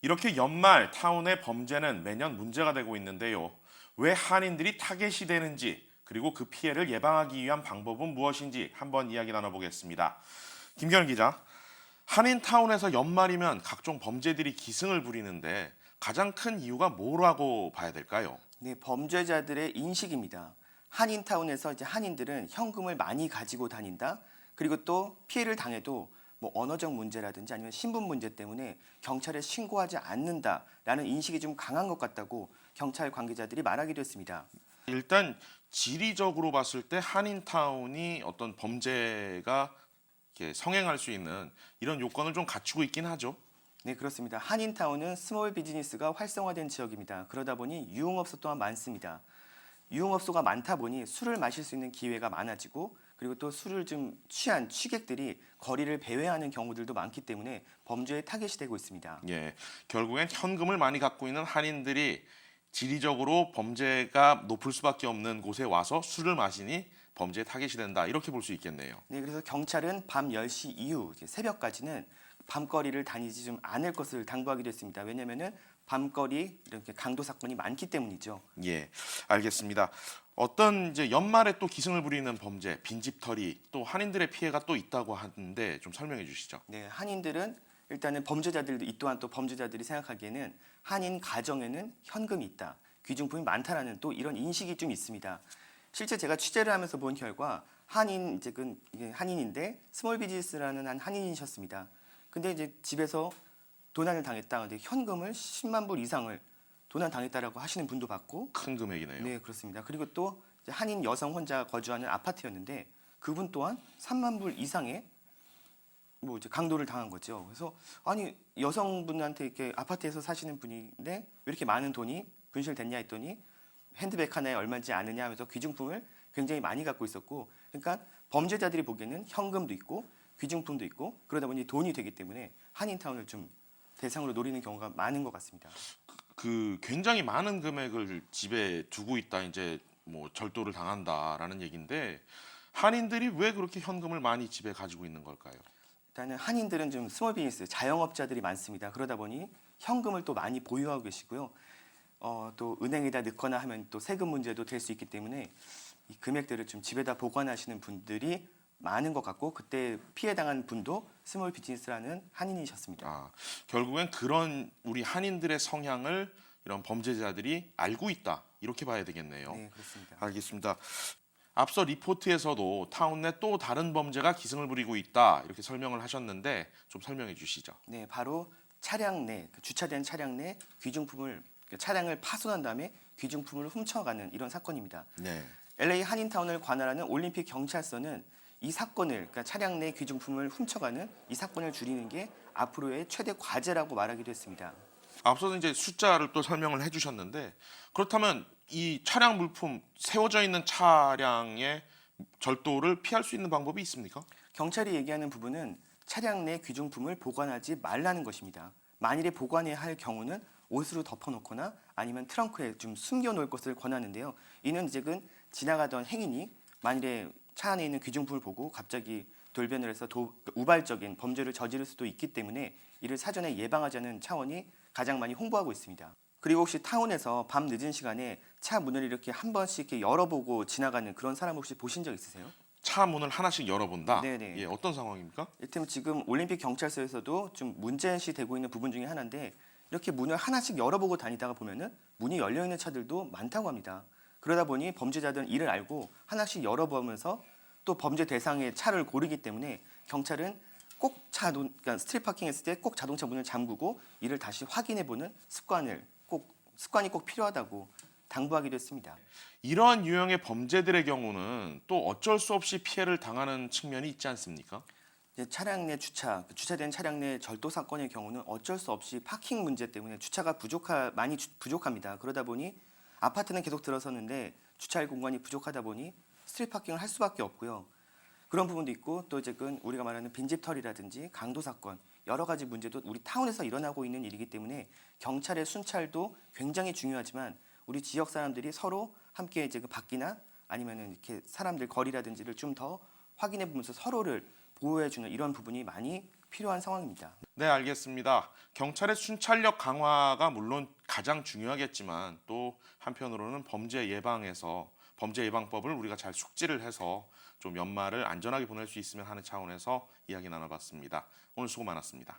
이렇게 연말 타운의 범죄는 매년 문제가 되고 있는데요. 왜 한인들이 타겟이 되는지, 그리고 그 피해를 예방하기 위한 방법은 무엇인지 한번 이야기 나눠보겠습니다. 김경일 기자, 한인타운에서 연말이면 각종 범죄들이 기승을 부리는데 가장 큰 이유가 뭐라고 봐야 될까요? 네, 범죄자들의 인식입니다. 한인타운에서 이제 한인들은 현금을 많이 가지고 다닌다. 그리고 또 피해를 당해도 뭐 언어적 문제라든지 아니면 신분 문제 때문에 경찰에 신고하지 않는다라는 인식이 좀 강한 것 같다고 경찰 관계자들이 말하기도 했습니다. 일단 지리적으로 봤을 때 한인타운이 어떤 범죄가 이렇게 성행할 수 있는 이런 요건을 좀 갖추고 있긴 하죠. 네, 그렇습니다. 한인타운은 스몰 비즈니스가 활성화된 지역입니다. 그러다 보니 유흥업소 또한 많습니다. 유흥업소가 많다 보니 술을 마실 수 있는 기회가 많아지고 그리고 또 술을 좀 취한 취객들이 거리를 배회하는 경우들도 많기 때문에 범죄의 타겟이 되고 있습니다. 예, 결국엔 현금을 많이 갖고 있는 한인들이 지리적으로 범죄가 높을 수밖에 없는 곳에 와서 술을 마시니 범죄의 타겟이 된다. 이렇게 볼 수 있겠네요. 네, 그래서 경찰은 밤 10시 이후 이제 새벽까지는 밤거리를 다니지 좀 않을 것을 당부하기도 했습니다. 왜냐하면 밤거리 이렇게 강도 사건이 많기 때문이죠. 예, 알겠습니다. 어떤 이제 연말에 또 기승을 부리는 범죄, 빈집털이 또 한인들의 피해가 또 있다고 하는데 좀 설명해 주시죠. 네, 한인들은 일단은 범죄자들도 이 또한 또 범죄자들이 생각하기에는 한인 가정에는 현금이 있다, 귀중품이 많다라는 또 이런 인식이 좀 있습니다. 실제 제가 취재를 하면서 본 결과 한인 이제 이게 한인인데 스몰 비즈니스라는 한 한인이셨습니다. 근데 이제 집에서 도난을 당했다. 근데 현금을 10만 불 이상을 도난 당했다라고 하시는 분도 봤고, 큰 금액이네요. 네 그렇습니다. 그리고 또 이제 한인 여성 혼자 거주하는 아파트였는데 그분 또한 3만 불 이상의 뭐 이제 강도를 당한 거죠. 그래서 아니 여성분한테 이렇게 아파트에서 사시는 분인데 왜 이렇게 많은 돈이 분실됐냐 했더니 핸드백 하나에 얼마인지 아느냐 하면서 귀중품을 굉장히 많이 갖고 있었고, 그러니까 범죄자들이 보기에는 현금도 있고 귀중품도 있고 그러다 보니 돈이 되기 때문에 한인타운을 좀 대상으로 노리는 경우가 많은 것 같습니다. 그 굉장히 많은 금액을 집에 두고 있다 이제 뭐 절도를 당한다라는 얘기인데 한인들이 왜 그렇게 현금을 많이 집에 가지고 있는 걸까요? 일단은 한인들은 좀 스몰 비즈니스 자영업자들이 많습니다. 그러다 보니 현금을 또 많이 보유하고 계시고요. 또 은행에다 넣거나 하면 또 세금 문제도 될 수 있기 때문에 이 금액들을 좀 집에다 보관하시는 분들이 많은 것 같고, 그때 피해 당한 분도 스몰 비즈니스라는 한인이셨습니다. 아, 결국엔 그런 우리 한인들의 성향을 이런 범죄자들이 알고 있다. 이렇게 봐야 되겠네요. 네, 그렇습니다. 알겠습니다. 앞서 리포트에서도 타운 내 또 다른 범죄가 기승을 부리고 있다. 이렇게 설명을 하셨는데 좀 설명해 주시죠. 네, 바로 차량 내 주차된 차량 내 귀중품을 차량을 파손한 다음에 귀중품을 훔쳐가는 이런 사건입니다. 네. LA 한인타운을 관할하는 올림픽 경찰서는 이 사건을, 그러니까 차량 내 귀중품을 훔쳐가는 이 사건을 줄이는 게 앞으로의 최대 과제라고 말하기도 했습니다. 앞서서 이제 숫자를 또 설명을 해주셨는데 그렇다면 이 차량 물품 세워져 있는 차량의 절도를 피할 수 있는 방법이 있습니까? 경찰이 얘기하는 부분은 차량 내 귀중품을 보관하지 말라는 것입니다. 만일에 보관해야 할 경우는 옷으로 덮어놓거나 아니면 트렁크에 좀 숨겨놓을 것을 권하는데요. 이는 이제는 지나가던 행인이 만일에 차 안에 있는 귀중품을 보고 갑자기 돌변을 해서 우발적인 범죄를 저지를 수도 있기 때문에 이를 사전에 예방하자는 차원이 가장 많이 홍보하고 있습니다. 그리고 혹시 타운에서 밤 늦은 시간에 차 문을 이렇게 한 번씩 이렇게 열어보고 지나가는 그런 사람 혹시 보신 적 있으세요? 차 문을 하나씩 열어본다. 네네. 예, 어떤 상황입니까? 이를테면 지금 올림픽 경찰서에서도 좀 문제시 되고 있는 부분 중에 하나인데, 이렇게 문을 하나씩 열어보고 다니다가 보면은 문이 열려 있는 차들도 많다고 합니다. 그러다 보니 범죄자들은 이를 알고 하나씩 열어보면서 또 범죄 대상의 차를 고르기 때문에 경찰은 꼭 그러니까 스트릿 파킹 했을 때 꼭 자동차 문을 잠그고 이를 다시 확인해보는 습관이 꼭 필요하다고 당부하기도 했습니다. 이러한 유형의 범죄들의 경우는 또 어쩔 수 없이 피해를 당하는 측면이 있지 않습니까? 이제 차량 내 주차된 차량 내 절도 사건의 경우는 어쩔 수 없이 파킹 문제 때문에 주차가 많이 부족합니다. 그러다 보니 아파트는 계속 들어섰는데 주차할 공간이 부족하다 보니 스트릿 파킹을 할 수밖에 없고요. 그런 부분도 있고 또 이제 우리가 말하는 빈집털이라든지 강도 사건 여러 가지 문제도 우리 타운에서 일어나고 있는 일이기 때문에 경찰의 순찰도 굉장히 중요하지만 우리 지역 사람들이 서로 함께 이제 밖이나 아니면은 이렇게 사람들 거리라든지를 좀 더 확인해 보면서 서로를 보호해 주는 이런 부분이 많이 필요한 상황입니다. 네, 알겠습니다. 경찰의 순찰력 강화가 물론 가장 중요하겠지만 또 한편으로는 범죄 예방법을 우리가 잘 숙지를 해서 좀 연말을 안전하게 보낼 수 있으면 하는 차원에서 이야기 나눠봤습니다. 오늘 수고 많았습니다.